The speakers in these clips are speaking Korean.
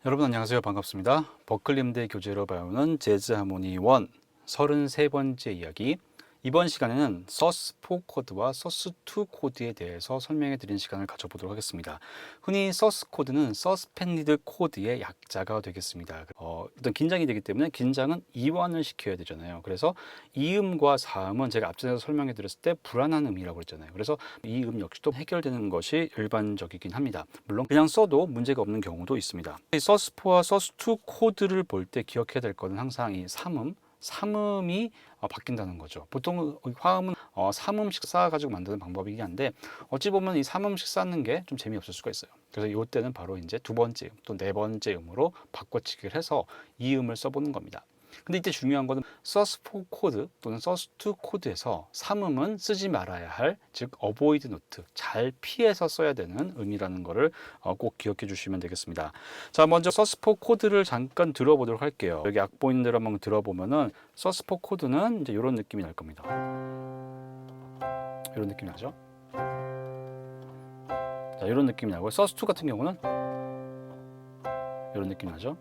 여러분 안녕하세요. 반갑습니다. 버클리음대 교재로 배우는 재즈 하모니 1 33번째 이야기. 이번 시간에는 서스4 코드와 서스2 코드에 대해서 설명해 드리는 시간을 가져보도록 하겠습니다. 흔히 서스 코드는 서스펜디드 코드의 약자가 되겠습니다. 일단 긴장이 되기 때문에 긴장은 이완을 시켜야 되잖아요. 그래서 이음과 사음은 제가 앞전에서 설명해 드렸을 때 불안한 음이라고 했잖아요. 그래서 이 음 역시도 해결되는 것이 일반적이긴 합니다. 물론 그냥 써도 문제가 없는 경우도 있습니다. 이 서스4와 서스2 코드를 볼 때 기억해야 될 것은 항상 이 3음, 3음이 바뀐다는 거죠. 보통 화음은 3음씩 쌓아가지고 만드는 방법이긴 한데 어찌 보면 이 3음씩 쌓는 게 좀 재미없을 수가 있어요. 그래서 이때는 바로 이제 두 번째 음, 또 네 번째 음으로 바꿔치기를 해서 이 음을 써보는 겁니다. 근데 이때 중요한 거는 서스4 코드 또는 서스2 코드에서 3음은 쓰지 말아야 할, 즉 어보이드 노트, 잘 피해서 써야 되는 음이라는 거를 꼭 기억해 주시면 되겠습니다. 자, 먼저 서스4 코드를 잠깐 들어보도록 할게요. 여기 악보인들 한번 들어보면은 서스4 코드는 이제 이런 느낌이 날 겁니다. 이런 느낌이 나죠? 자, 이런 느낌이 나고요. 서스2 같은 경우는 이런 느낌이 나죠?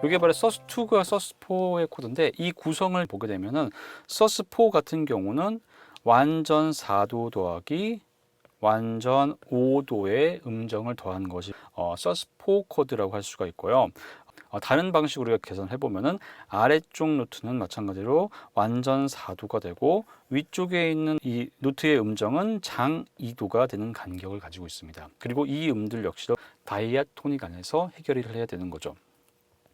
이게 바로 서스2가 서스4의 코드인데 이 구성을 보게 되면은 서스4 같은 경우는 완전 4도 더하기 완전 5도의 음정을 더한 것이 서스4 코드라고 할 수가 있고요. 다른 방식으로 우리가 계산해 보면은 아래쪽 노트는 마찬가지로 완전 4도가 되고 위쪽에 있는 이 노트의 음정은 장 2도가 되는 간격을 가지고 있습니다. 그리고 이 음들 역시도 다이아토닉 안에서 해결을 해야 되는 거죠.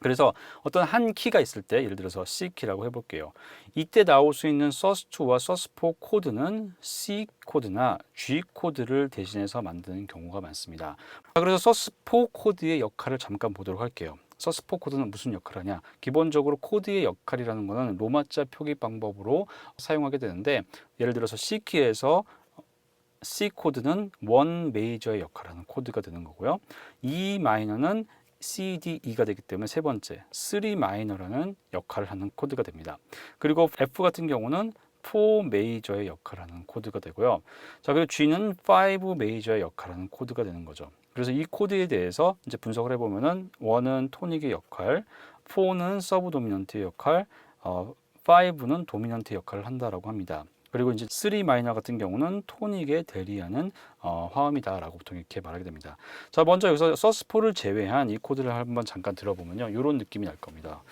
그래서 어떤 한 키가 있을 때 예를 들어서 C키라고 해볼게요. 이때 나올 수 있는 서스2와 서스4 코드는 C 코드나 G 코드를 대신해서 만드는 경우가 많습니다. 그래서 서스4 코드의 역할을 잠깐 보도록 할게요. 서스4 코드는 무슨 역할을 하냐? 기본적으로 코드의 역할이라는 것은 로마자 표기 방법으로 사용하게 되는데 예를 들어서 C키에서 C 코드는 원 메이저의 역할을 하는 코드가 되는 거고요. E 마이너는 C, D, E가 되기 때문에 세 번째 3 마이너라는 역할을 하는 코드가 됩니다. 그리고 F 같은 경우는 4 메이저의 역할을 하는 코드가 되고요. 자, 그리고 G는 5 메이저의 역할을 하는 코드가 되는 거죠. 그래서 이 코드에 대해서 이제 분석을 해보면은 1은 토닉의 역할, 4는 서브 도미넌트의 역할, 5는 도미넌트 역할을 한다라고 합니다. 그리고 이제 3 마이너 같은 경우는 토닉에 대리하는 화음이다라고 보통 이렇게 말하게 됩니다. 자, 먼저 여기서 서스4를 제외한 이 코드를 한번 잠깐 들어보면요, 이런 느낌이 날 겁니다.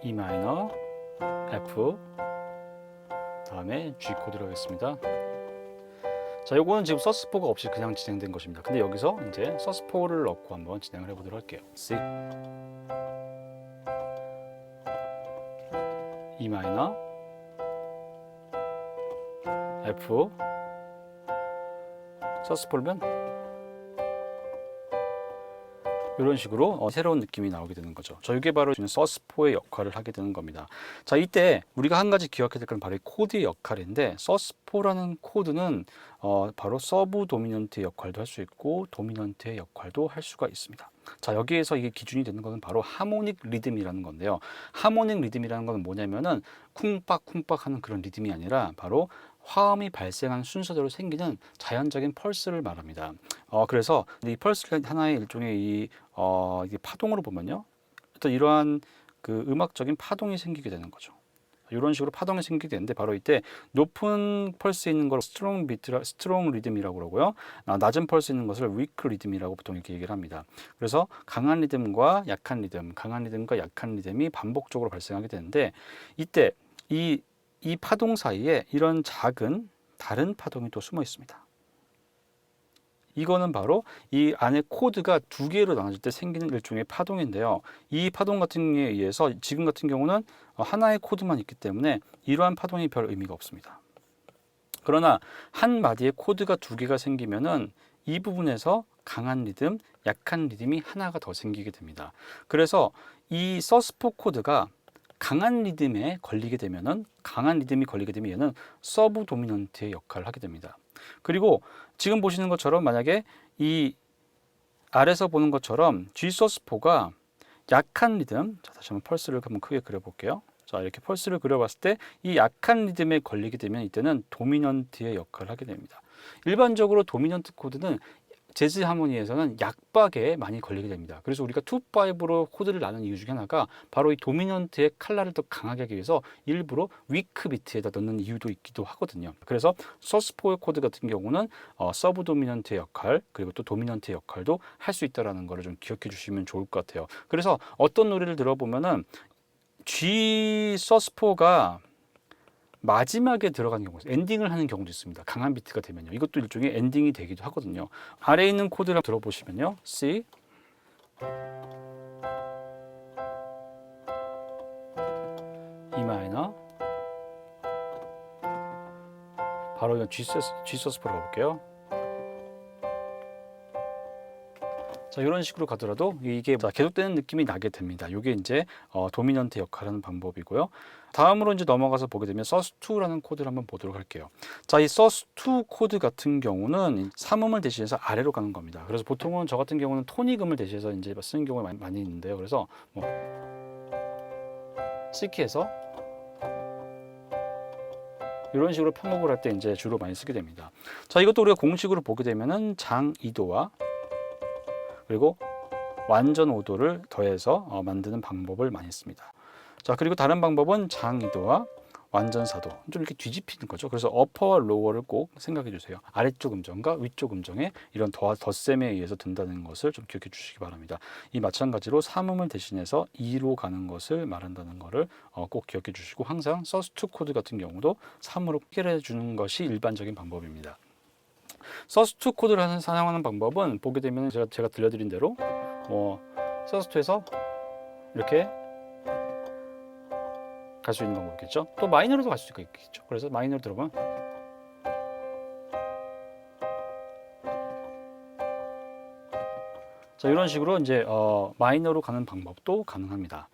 E 마이너, F, 다음에 G 코드로 하겠습니다. 자, 요거는 지금 서스4가 없이 그냥 진행된 것입니다. 근데 여기서 이제 서스4를 넣고 한번 진행을 해보도록 할게요. C, E 마이너, F, 서스4면 이런 식으로 새로운 느낌이 나오게 되는 거죠. 이게 바로 서스4의 역할을 하게 되는 겁니다. 자, 이때 우리가 한 가지 기억해야 될 건 바로 이 코드의 역할인데 서스4라는 코드는 바로 서브 도미넌트의 역할도 할 수 있고 도미넌트의 역할도 할 수가 있습니다. 자, 여기에서 이게 기준이 되는 것은 바로 하모닉 리듬이라는 건데요. 하모닉 리듬이라는 것은 뭐냐면은 쿵빡쿵빡 하는 그런 리듬이 아니라 바로 화음이 발생한 순서대로 생기는 자연적인 펄스를 말합니다. 그래서 이 펄스를 하나의 일종의 이게 파동으로 보면요, 어떤 이러한 그 음악적인 파동이 생기게 되는 거죠. 이런 식으로 파동이 생기게 되는데 바로 이때 높은 펄스에 있는 걸 스트롱 리듬이라고 그러고요. 낮은 펄스에 있는 것을 위크 리듬이라고 보통 이렇게 얘기를 합니다. 그래서 강한 리듬과 약한 리듬, 강한 리듬과 약한 리듬이 반복적으로 발생하게 되는데 이때 이 파동 사이에 이런 작은 다른 파동이 또 숨어 있습니다. 이거는 바로 이 안에 코드가 두 개로 나눠질 때 생기는 일종의 파동인데요. 이 파동 같은 게 의해서 지금 같은 경우는 하나의 코드만 있기 때문에 이러한 파동이 별 의미가 없습니다. 그러나 한 마디의 코드가 두 개가 생기면은 이 부분에서 강한 리듬, 약한 리듬이 하나가 더 생기게 됩니다. 그래서 이 서스4 코드가 강한 리듬이 걸리게 되면 얘는 서브 도미넌트의 역할을 하게 됩니다. 그리고 지금 보시는 것처럼 만약에 이 아래서 보는 것처럼 G 서스4가 약한 리듬, 자, 다시 한번 펄스를 한번 크게 그려볼게요. 자, 이렇게 펄스를 그려봤을 때 이 약한 리듬에 걸리게 되면 이때는 도미넌트의 역할을 하게 됩니다. 일반적으로 도미넌트 코드는 재즈 하모니에서는 약박에 많이 걸리게 됩니다. 그래서 우리가 2, 5로 코드를 나눈 이유 중에 하나가 바로 이 도미넌트의 칼라를 더 강하게 하기 위해서 일부러 위크 비트에다 넣는 이유도 있기도 하거든요. 그래서 서스4 코드 같은 경우는 서브 도미넌트의 역할 그리고 또 도미넌트의 역할도 할 수 있다는 거를 좀 기억해 주시면 좋을 것 같아요. 그래서 어떤 노래를 들어보면은 G 서스4가 마지막에 들어가는 경우, 엔딩을 하는 경우도 있습니다. 강한 비트가 되면요. 이것도 일종의 엔딩이 되기도 하거든요. 아래에 있는 코드를 들어보시면요. C, E 마이너, 바로 이건 G 서스포로 가볼게요. 자, 이런 식으로 가더라도 이게 계속되는 느낌이 나게 됩니다. 이게 이제 도미넌트 역할하는 방법이고요. 다음으로 이제 넘어가서 보게 되면 sus2라는 코드를 한번 보도록 할게요. 자, 이 sus2 코드 같은 경우는 3음을 대신해서 아래로 가는 겁니다. 그래서 보통은 저 같은 경우는 토닉음을 대신해서 이제 쓰는 경우가 많이 있는데요. 그래서 뭐 C키에서 이런 식으로 편곡을 할 때 이제 주로 많이 쓰게 됩니다. 자, 이것도 우리가 공식으로 보게 되면은 장 2도와 그리고 완전 5도를 더해서 만드는 방법을 많이 씁니다. 자, 그리고 다른 방법은 장 2도와 완전 4도 좀 이렇게 뒤집히는 거죠. 그래서 어퍼와 로어를 꼭 생각해 주세요. 아래쪽 음정과 위쪽 음정에 이런 덧셈에 의해서 든다는 것을 좀 기억해 주시기 바랍니다. 이 마찬가지로 3음을 대신해서 2로 가는 것을 말한다는 것을 꼭 기억해 주시고 항상 sus2 코드 같은 경우도 3으로 해결해 주는 것이 일반적인 방법입니다. sus2 코드를 사용하는 방법은 보게 되면 제가 들려드린 대로 sus2에서 이렇게 갈 수 있는 방법이겠죠. 또 마이너로도 갈 수 있겠죠. 그래서 마이너로 들어보면 자, 이런 식으로 이제 마이너로 가는 방법도 가능합니다.